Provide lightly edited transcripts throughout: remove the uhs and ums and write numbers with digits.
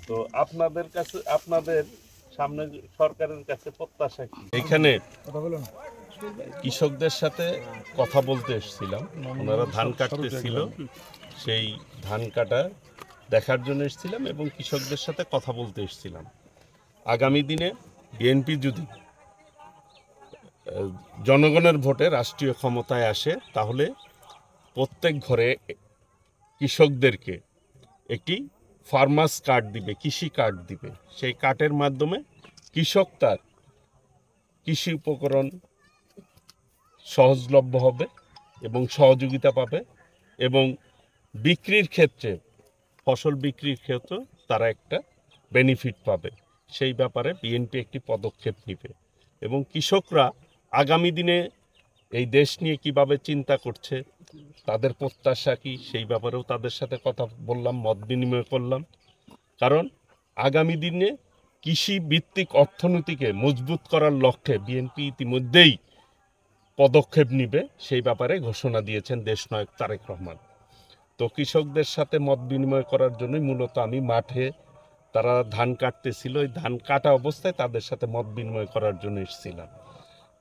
তো আপনাদের কাছে, আপনাদের সামনে সরকারের কাছে প্রত্যাশা কি? এখানে কৃষকদের সাথে কথা বলতে এসেছিলাম, ওনারা ধান কাটতেছিল, সেই ধান কাটা দেখার জন্য এসেছিলাম এবং কৃষকদের সাথে কথা বলতে এসেছিলাম। আগামী দিনে বিএনপি যদি জনগণের ভোটে রাষ্ট্রীয় ক্ষমতায় আসে তাহলে প্রত্যেক ঘরে কৃষকদেরকে একটি ফার্মার্স কার্ড দিবে, কৃষি কার্ড দিবে। সেই কার্ডের মাধ্যমে কৃষক তার কৃষি উপকরণ সহজলভ্য হবে এবং সহযোগিতা পাবে এবং বিক্রির ক্ষেত্রে, ফসল বিক্রির ক্ষেত্রে তারা একটা বেনিফিট পাবে। সেই ব্যাপারে বিএনপি একটি পদক্ষেপ নেবে এবং কৃষকরা আগামী দিনে এই দেশ নিয়ে কিভাবে চিন্তা করছে, তাদের প্রত্যাশা কি, সেই ব্যাপারেও তাদের সাথে কথা বললাম, মত বিনিময় করলাম। কারণ আগামী দিনে কৃষি ভিত্তিক অর্থনীতিকে মজবুত করার লক্ষ্যে বিএনপি ইতিমধ্যেই পদক্ষেপ নেবে, সেই ব্যাপারে ঘোষণা দিয়েছেন দেশনায়ক তারেক রহমান। তো কৃষকদের সাথে মত বিনিময় করার জন্যই মূলত আমি মাঠে, তারা ধান কাটতেছিল, ওই ধান কাটা অবস্থায় তাদের সাথে মত বিনিময় করার জন্য এসেছিলাম।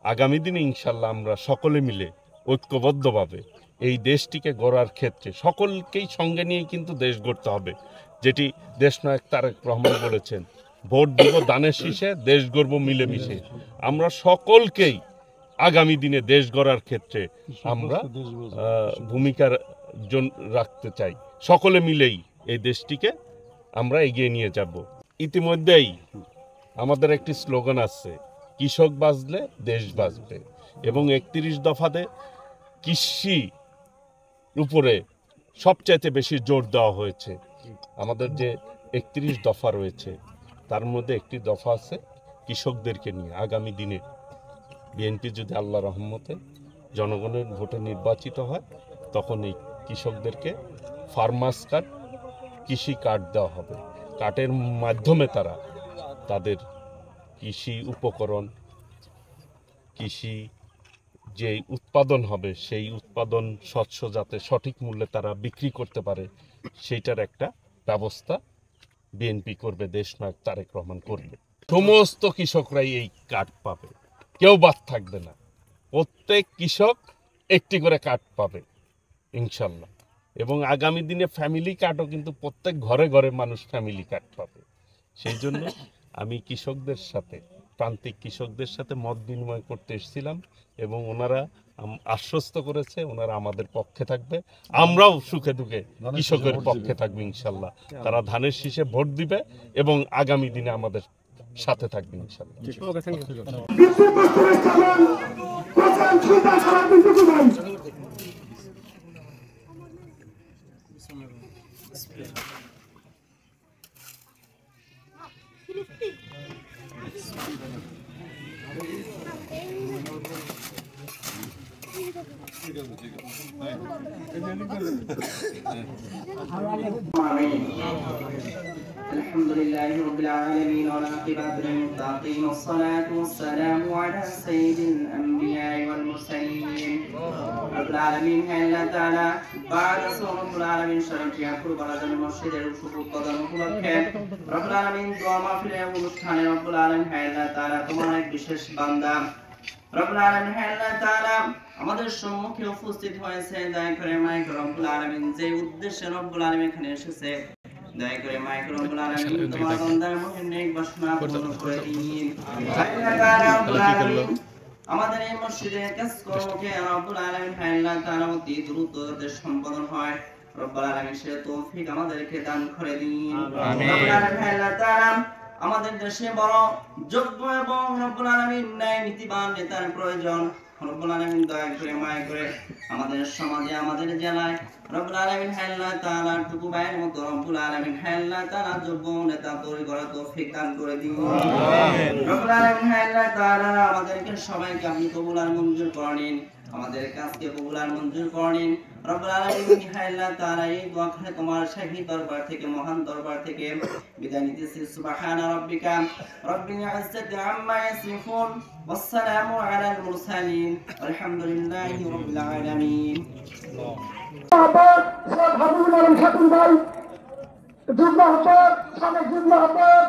আগামী দিনে ইনশাল্লাহ আমরা সকলে মিলে ঐক্যবদ্ধভাবে এই দেশটিকে গড়ার ক্ষেত্রে সকলকেই সঙ্গে নিয়েই কিন্তু দেশ গড়তে হবে, যেটি দেশনায়ক তারেক রহমান বলেছেন, ভোট দিব দানের শীষে, দেশ গড়ব মিলেমিশে। আমরা সকলকেই আগামী দিনে দেশ গড়ার ক্ষেত্রে আমরা ভূমিকা রাখতে চাই। সকলে মিলেই এই দেশটিকে আমরা এগিয়ে নিয়ে যাব। ইতিমধ্যেই আমাদের একটি স্লোগান আছে, কৃষক বাঁচলে দেশ বাঁচবে, এবং 31 দফাতে কৃষি উপরে সবচাইতে বেশি জোর দেওয়া হয়েছে। আমাদের যে 31 দফা রয়েছে তার মধ্যে একটি দফা আছে কৃষকদেরকে নিয়ে। আগামী দিনে বিএনপি যদি আল্লাহ রহমতে জনগণের ভোটে নির্বাচিত হয় তখন এই কৃষকদেরকে ফার্মার্স কার্ড, কৃষি কার্ড দেওয়া হবে। কার্ডের মাধ্যমে তারা তাদের কৃষি উপকরণ, কৃষি যে উৎপাদন হবে সেই উৎপাদন স্বচ্ছ যাতে সঠিক মূল্যে তারা বিক্রি করতে পারে, সেইটার একটা ব্যবস্থা বিএনপি করবে, দেশনায়ক তারেক রহমান করবে। সমস্ত কৃষকরাই এই কার্ড পাবে, কেউ বাদ থাকবে না। প্রত্যেক কৃষক একটি করে কার্ড পাবে ইনশাল্লাহ। এবং আগামী দিনে ফ্যামিলি কার্ডও কিন্তু প্রত্যেক ঘরে ঘরে মানুষ ফ্যামিলি কার্ড পাবে। সেই জন্য আমি কৃষকদের সাথে, প্রান্তিক কৃষকদের সাথে মত বিনিময় করতে এসেছিলাম এবং ওনারা আশ্বস্ত করেছে ওনারা আমাদের পক্ষে থাকবে, আমরাও সুখে দুঃখে কৃষকের পক্ষে থাকবে ইনশাল্লাহ। তারা ধানের শীষে ভোট দিবে এবং আগামী দিনে আমাদের সাথে থাকবে ইনশাল্লাহ। الحمد لله رب العالمين والعاقبة للمتقين والصلاة والسلام على سيد الأنبياء والمرسلين رب العالمين الله تعالى بعد رب العالمين شرف يقول بعد المرشد الشكر قدر رب العالمين دعاء في الأولى رب العالمين الله تعالى তোমার এক বিশেষ বান্দা রব্বুল আলামিন আল্লাহ তাআলা আমাদের সম্মুখে উপস্থিত হয়েছে। দয়া করে মাইক রব্বুল আলামিন যে উদ্দেশ্যে রব্বুল আলামিন এখানে এসেছে, দয়া করে মাইক রব্বুল আলামিন তোমার বান্দার মুখে নেক বাসনা পূর্ণ করে দিন। আল্লাহ তাআলা রব্বুল আলামিন আমাদের এই মসজিদের কাজ কর্মকে রব্বুল আলামিন আল্লাহ তাআলা অতি দ্রুত সম্পাদন হয়, রব্বুল আলামিন সে তৌফিক আমাদেরকে দান করে দিন। আমিন। রব্বুল আলামিন আল্লাহ তাআলা আমাদের দেশে বড় যোগ্য এবং রব্বুল আলামিন ন্যায় নীতিবান নেতার প্রয়োজন। রব্বুল আলামিন দয়া করে মায়া করে আমাদের সমাজে, আমাদের জেলায় রব্বুল আলামিন আল্লাহ তাআলা টুকু ভাইয়ের মতো রব্বুল আলামিন আল্লাহ তাআলা যোগ্য নেতা তৈরি করার তৌফিক দান করে দিন। আমিন। রব্বুল আলামিন আল্লাহ তাআলা আমাদেরকে সবাইকে আপনি কবুল আর মঞ্জুর করে নিন। আমাদের কাজকে কবুল আর মঞ্জুর করেন রব্বুল আলামিন। হে আল্লাহ তাআলা, এই দোয়া করে তোমার শাহী দরবার থেকে, মহান দরবার থেকে বিদায় নিতেছি। সুবহান রাব্বিকা রব্বিল ইজ্জাতি আম্মা ইয়াসিফুন ওয়াস সালামু আলাল মুরসালিন আলহামদুলিল্লাহি রাব্বিল আলামিন। আহ্বায়ক শেখ হাবিবুল আলম খাতুন ভাই, যুগ্ম আহ্বায়ক সাবেক যুগ্ম আহ্বায়ক